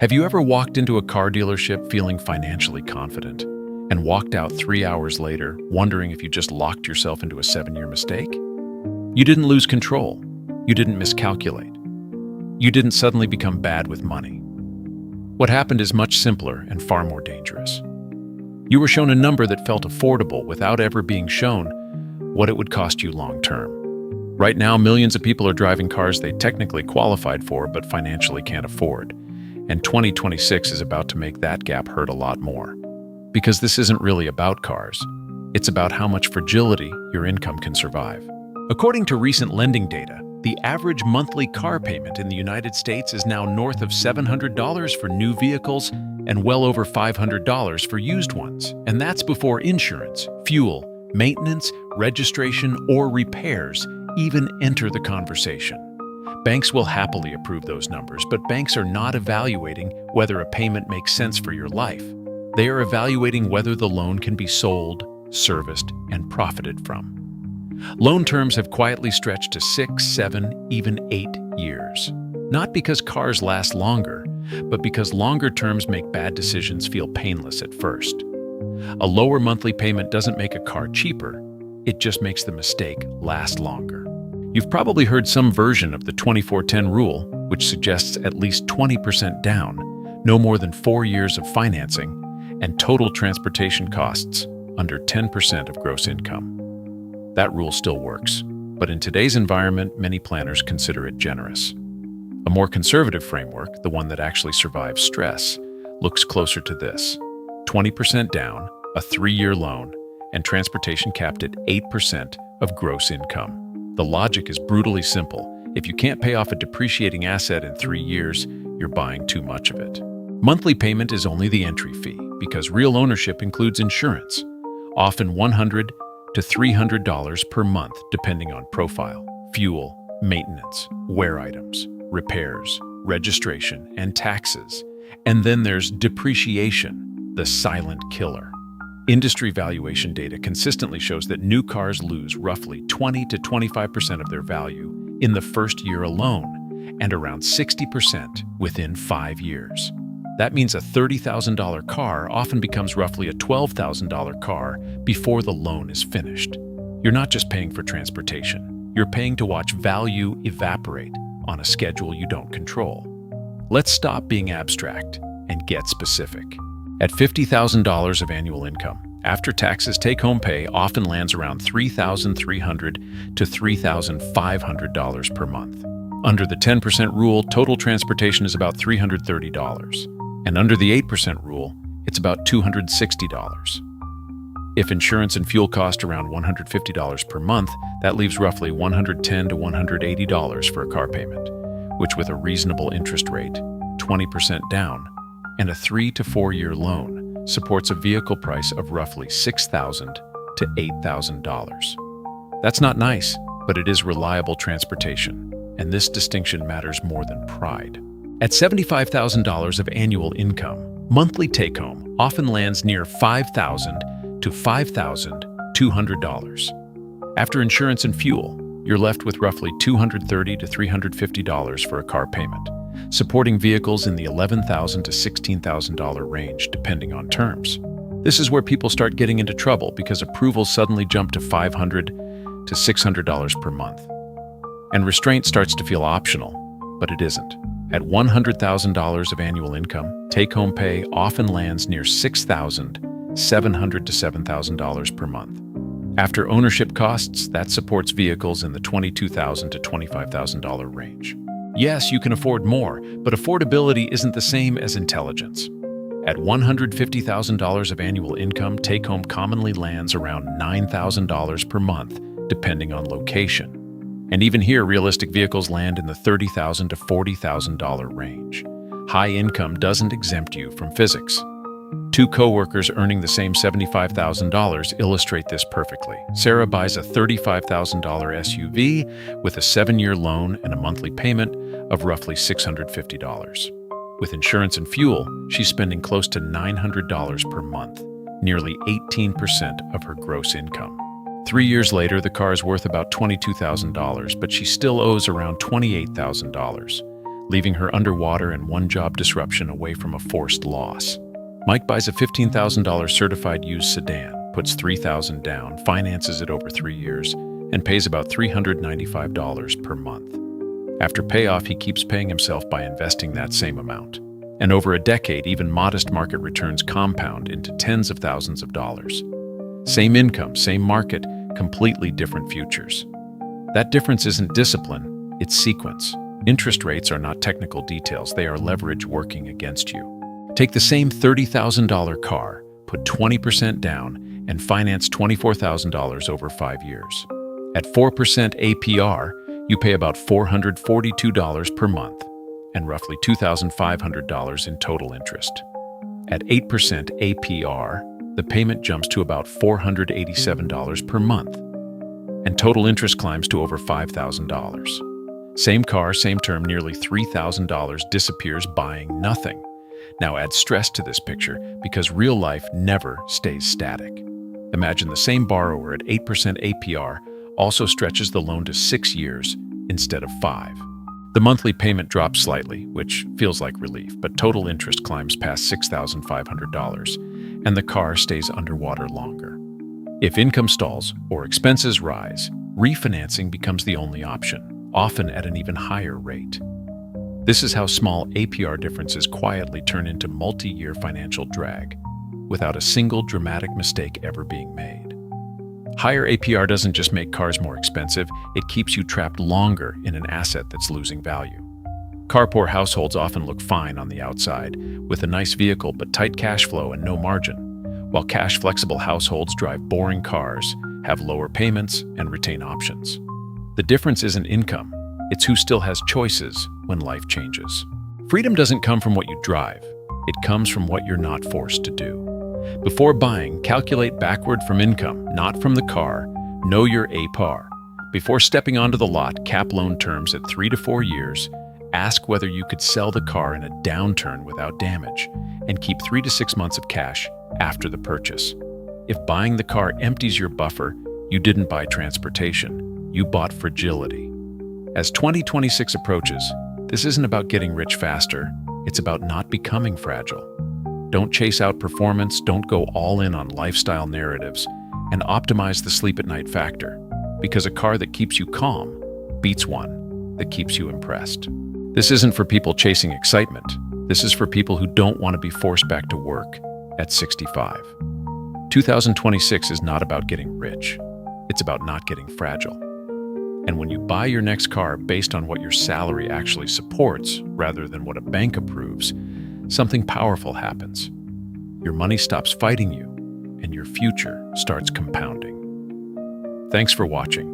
Have you ever walked into a car dealership feeling financially confident and walked out 3 hours later wondering if you just locked yourself into a 7-year mistake? You didn't lose control. You didn't miscalculate. You didn't suddenly become bad with money. What happened is much simpler and far more dangerous. You were shown a number that felt affordable without ever being shown what it would cost you long term. Right now, millions of people are driving cars they technically qualified for but financially can't afford. And 2026 is about to make that gap hurt a lot more. Because this isn't really about cars. It's about how much fragility your income can survive. According to recent lending data, the average monthly car payment in the United States is now north of $700 for new vehicles and well over $500 for used ones. And that's before insurance, fuel, maintenance, registration, or repairs even enter the conversation. Banks will happily approve those numbers, but banks are not evaluating whether a payment makes sense for your life. They are evaluating whether the loan can be sold, serviced, and profited from. Loan terms have quietly stretched to 6, 7, even 8 years. Not because cars last longer, but because longer terms make bad decisions feel painless at first. A lower monthly payment doesn't make a car cheaper, it just makes the mistake last longer. You've probably heard some version of the 24-10 rule, which suggests at least 20% down, no more than 4 years of financing, and total transportation costs under 10% of gross income. That rule still works, but in today's environment, many planners consider it generous. A more conservative framework, the one that actually survives stress, looks closer to this: 20% down, a 3-year loan, and transportation capped at 8% of gross income. The logic is brutally simple. If you can't pay off a depreciating asset in 3 years, you're buying too much of it. Monthly payment is only the entry fee because real ownership includes insurance, often $100 to $300 per month depending on profile, fuel, maintenance, wear items, repairs, registration, and taxes. And then there's depreciation, the silent killer. Industry valuation data consistently shows that new cars lose roughly 20 to 25% of their value in the first year alone, and around 60% within 5 years. That means a $30,000 car often becomes roughly a $12,000 car before the loan is finished. You're not just paying for transportation, you're paying to watch value evaporate on a schedule you don't control. Let's stop being abstract and get specific. At $50,000 of annual income, after taxes, take-home pay often lands around $3,300 to $3,500 per month. Under the 10% rule, total transportation is about $330. And under the 8% rule, it's about $260. If insurance and fuel cost around $150 per month, that leaves roughly $110 to $180 for a car payment, which with a reasonable interest rate, 20% down, and a 3 to 4 year loan supports a vehicle price of roughly $6,000 to $8,000. That's not nice, but it is reliable transportation, and this distinction matters more than pride. At $75,000 of annual income, monthly take-home often lands near $5,000 to $5,200. After insurance and fuel, you're left with roughly $230 to $350 for a car payment, supporting vehicles in the $11,000 to $16,000 range depending on terms. This is where people start getting into trouble because approvals suddenly jump to $500 to $600 per month. And restraint starts to feel optional, but it isn't. At $100,000 of annual income, take-home pay often lands near $6,700 to $7,000 per month. After ownership costs, that supports vehicles in the $22,000 to $25,000 range. Yes, you can afford more, but affordability isn't the same as intelligence. At $150,000 of annual income, take-home commonly lands around $9,000 per month, depending on location. And even here, realistic vehicles land in the $30,000 to $40,000 range. High income doesn't exempt you from physics. Two co-workers earning the same $75,000 illustrate this perfectly. Sarah buys a $35,000 SUV with a 7-year loan and a monthly payment of roughly $650. With insurance and fuel, she's spending close to $900 per month, nearly 18% of her gross income. 3 years later, the car is worth about $22,000, but she still owes around $28,000, leaving her underwater and one job disruption away from a forced loss. Mike buys a $15,000 certified used sedan, puts $3,000 down, finances it over 3 years, and pays about $395 per month. After payoff, he keeps paying himself by investing that same amount. And over a decade, even modest market returns compound into tens of thousands of dollars. Same income, same market, completely different futures. That difference isn't discipline, it's sequence. Interest rates are not technical details, they are leverage working against you. Take the same $30,000 car, put 20% down, and finance $24,000 over 5 years. At 4% APR, you pay about $442 per month and roughly $2,500 in total interest. At 8% APR, the payment jumps to about $487 per month, and total interest climbs to over $5,000. Same car, same term, nearly $3,000 disappears buying nothing. Now add stress to this picture because real life never stays static. Imagine the same borrower at 8% APR also stretches the loan to 6 years instead of 5. The monthly payment drops slightly, which feels like relief, but total interest climbs past $6,500, and the car stays underwater longer. If income stalls or expenses rise, refinancing becomes the only option, often at an even higher rate. This is how small APR differences quietly turn into multi-year financial drag, without a single dramatic mistake ever being made. Higher APR doesn't just make cars more expensive, it keeps you trapped longer in an asset that's losing value. Car-poor households often look fine on the outside, with a nice vehicle but tight cash flow and no margin, while cash-flexible households drive boring cars, have lower payments, and retain options. The difference isn't income, it's who still has choices when life changes. Freedom doesn't come from what you drive, it comes from what you're not forced to do. Before buying, calculate backward from income, not from the car. Know your APR. Before stepping onto the lot, cap loan terms at 3 to 4 years. Ask whether you could sell the car in a downturn without damage, and keep 3 to 6 months of cash after the purchase. If buying the car empties your buffer, you didn't buy transportation, you bought fragility. As 2026 approaches, this isn't about getting rich faster, it's about not becoming fragile. Don't chase out performance, don't go all in on lifestyle narratives, and optimize the sleep at night factor, because a car that keeps you calm beats one that keeps you impressed. This isn't for people chasing excitement. This is for people who don't want to be forced back to work at 65. 2026 is not about getting rich. It's about not getting fragile. And when you buy your next car based on what your salary actually supports rather than what a bank approves, something powerful happens. Your money stops fighting you, and your future starts compounding. Thanks for watching.